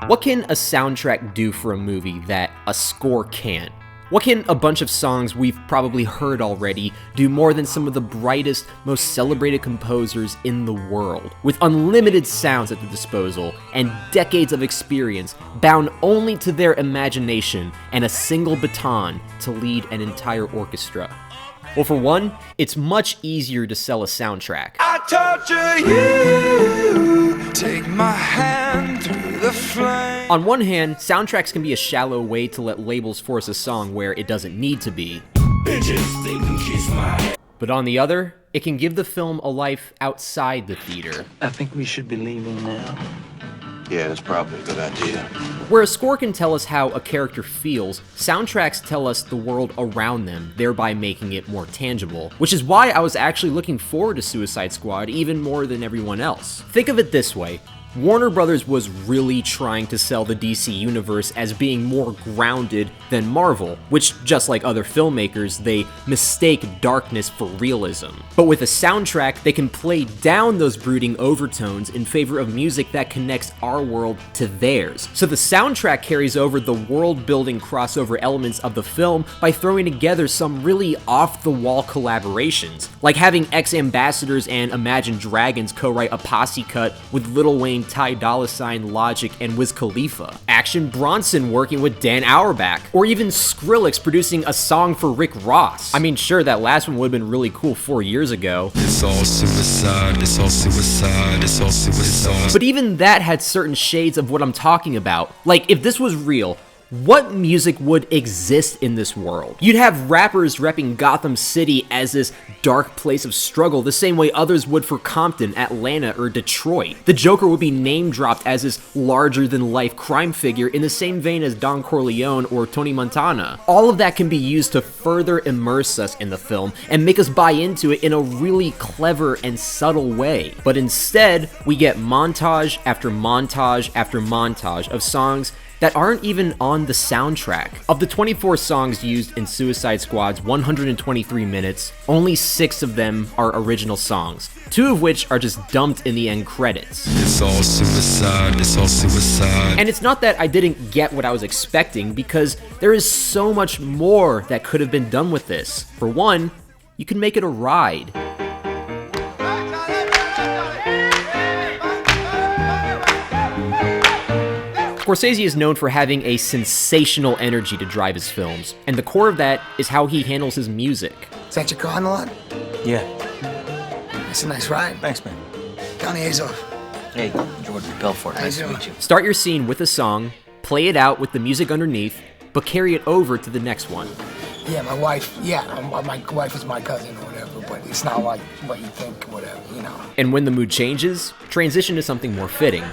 What can a soundtrack do for a movie that a score can't? What can a bunch of songs we've probably heard already do more than some of the brightest, most celebrated composers in the world? With unlimited sounds at their disposal and decades of experience bound only to their imagination and a single baton to lead an entire orchestra. Well, for one, it's much easier to sell a soundtrack. I torture you, take my hand through the flame. On one hand, soundtracks can be a shallow way to let labels force a song where it doesn't need to be. But on the other, it can give the film a life outside the theater. I think we should be leaving now. Yeah, that's probably a good idea. Where a score can tell us how a character feels, soundtracks tell us the world around them, thereby making it more tangible. Which is why I was actually looking forward to Suicide Squad even more than everyone else. Think of it this way. Warner Brothers was really trying to sell the DC universe as being more grounded than Marvel, which, just like other filmmakers, they mistake darkness for realism. But with a soundtrack, they can play down those brooding overtones in favor of music that connects our world to theirs. So the soundtrack carries over the world-building crossover elements of the film by throwing together some really off-the-wall collaborations, like having ex-Ambassadors and Imagine Dragons co-write a posse cut with Lil Wayne, Ty Dolla $ign, Logic, and Wiz Khalifa, Action Bronson working with Dan Auerbach, or even Skrillex producing a song for Rick Ross. I mean, sure, that last one would have been really cool 4 years ago. It's all suicide, it's all suicide, it's all suicide. But even that had certain shades of what I'm talking about. Like, if this was real, what music would exist in this world? You'd have rappers repping Gotham City as this dark place of struggle the same way others would for Compton, Atlanta, or Detroit. The Joker would be name-dropped as this larger-than-life crime figure in the same vein as Don Corleone or Tony Montana. All of that can be used to further immerse us in the film and make us buy into it in a really clever and subtle way. But instead, we get montage after montage after montage of songs that aren't even on the soundtrack. Of the 24 songs used in Suicide Squad's 123 minutes, only 6 of them are original songs, 2 of which are just dumped in the end credits. It's all suicide, it's all suicide. And it's not that I didn't get what I was expecting, because there is so much more that could have been done with this. For one, you can make it a ride. Scorsese is known for having a sensational energy to drive his films, and the core of that is how he handles his music. Is that your car on the lot? Yeah. It's a nice ride. Thanks, man. County Azov. Hey, Jordan Belfort. Nice to meet you. Start your scene with a song, play it out with the music underneath, but carry it over to the next one. Yeah, my wife is my cousin or whatever, but it's not like what you think, whatever, you know. And when the mood changes, transition to something more fitting.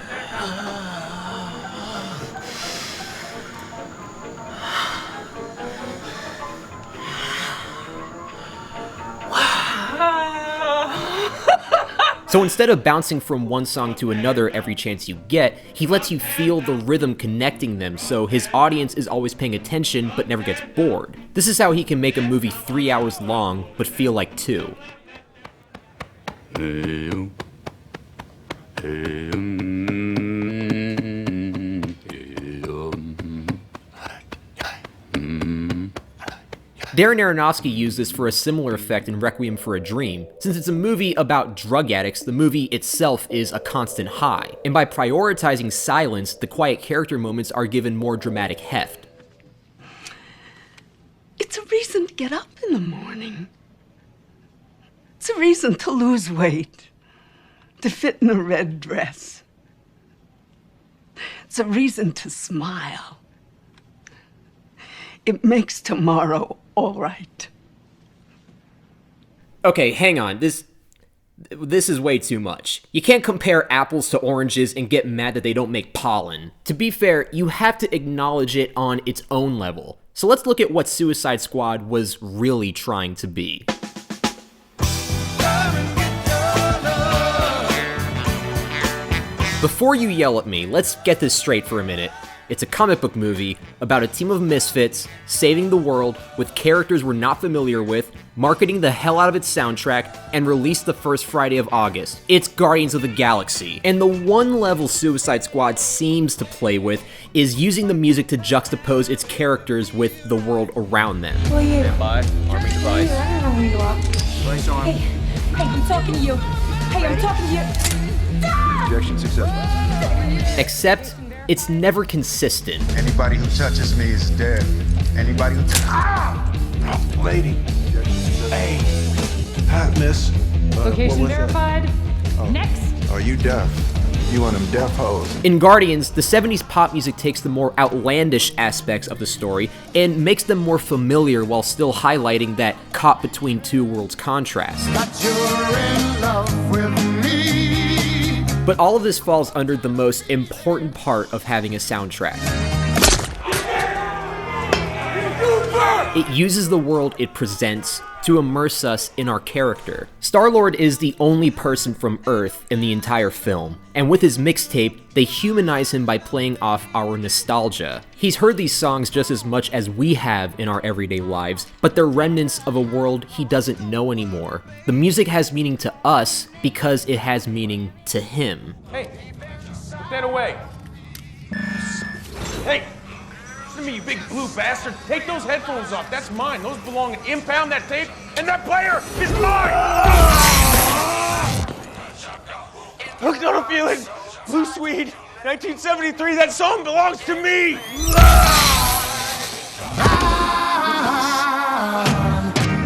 So instead of bouncing from one song to another every chance you get, he lets you feel the rhythm connecting them, so his audience is always paying attention but never gets bored. This is how he can make a movie 3 hours long but feel like 2. Darren Aronofsky used this for a similar effect in Requiem for a Dream. Since it's a movie about drug addicts, the movie itself is a constant high. And by prioritizing silence, the quiet character moments are given more dramatic heft. It's a reason to get up in the morning. It's a reason to lose weight, to fit in a red dress. It's a reason to smile. It makes tomorrow all right. Okay, hang on. This is way too much. You can't compare apples to oranges and get mad that they don't make pollen. To be fair, you have to acknowledge it on its own level. So let's look at what Suicide Squad was really trying to be. Before you yell at me, let's get this straight for a minute. It's a comic book movie about a team of misfits saving the world with characters we're not familiar with, marketing the hell out of its soundtrack, and released the first Friday of August. It's Guardians of the Galaxy. And the one level Suicide Squad seems to play with is using the music to juxtapose its characters with the world around them. Who are you? Stand by. Army device. I don't know who you are. Device arm. Hey, I'm talking to you. Hey, I'm talking to you. Injection successful. Except, it's never consistent. Anybody who touches me is dead. Anybody who Lady. Hey. Hi, miss. Location verified. Next. Are you deaf? You one of them deaf hoes. In Guardians, the 70s pop music takes the more outlandish aspects of the story and makes them more familiar while still highlighting that caught between two worlds contrast. But all of this falls under the most important part of having a soundtrack. It uses the world it presents to immerse us in our character. Star-Lord is the only person from Earth in the entire film, and with his mixtape, they humanize him by playing off our nostalgia. He's heard these songs just as much as we have in our everyday lives, but they're remnants of a world he doesn't know anymore. The music has meaning to us because it has meaning to him. Hey, put that away. Hey! Listen to me, you big blue bastard. Take those headphones off. That's mine. Those belong. Impound that tape, and that player is mine! Hooked on a feeling. Blue Swede, 1973. That song belongs to me!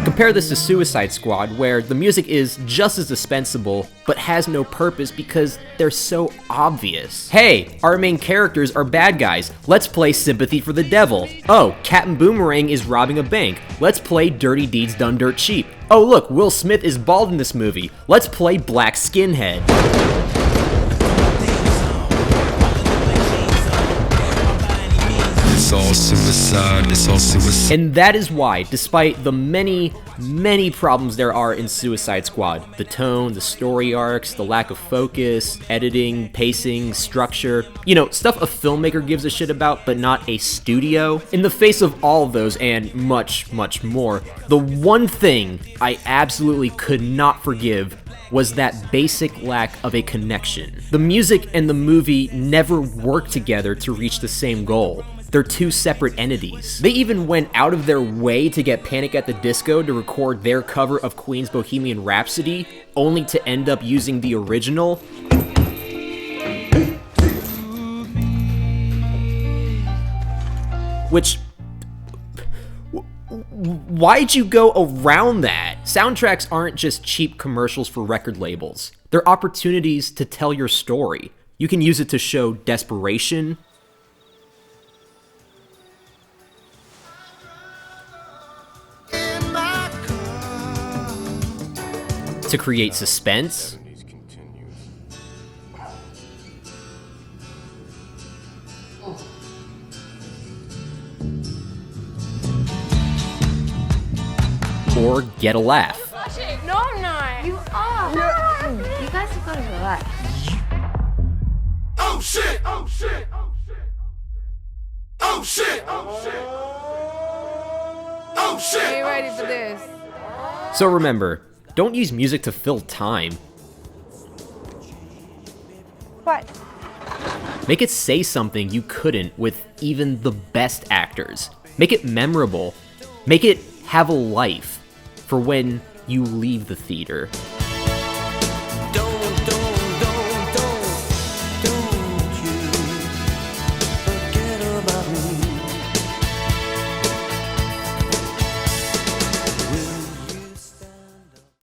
Compare this to Suicide Squad, where the music is just as dispensable, but has no purpose because they're so obvious. Hey, our main characters are bad guys. Let's play Sympathy for the Devil. Oh, Captain Boomerang is robbing a bank. Let's play Dirty Deeds Done Dirt Cheap. Oh look, Will Smith is bald in this movie. Let's play Black Skinhead. It's all suicide, it's all suicide. And that is why, despite the many problems there are in Suicide Squad, the tone, the story arcs, the lack of focus, editing, pacing, structure, you know, stuff a filmmaker gives a shit about, but not a studio. In the face of all of those and much more, the one thing I absolutely could not forgive was that basic lack of a connection. The music and the movie never work together to reach the same goal. They're two separate entities. They even went out of their way to get Panic at the Disco to record their cover of Queen's Bohemian Rhapsody, only to end up using the original. Which... why'd you go around that? Soundtracks aren't just cheap commercials for record labels. They're opportunities to tell your story. You can use it to show desperation, to create suspense, or get a laugh. No, I'm not. You are. You guys have got to relax. Oh shit! Oh shit! Oh shit! Oh shit! Oh shit! Are you ready for this? So remember, don't use music to fill time. What? Make it say something you couldn't with even the best actors. Make it memorable. Make it have a life for when you leave the theater.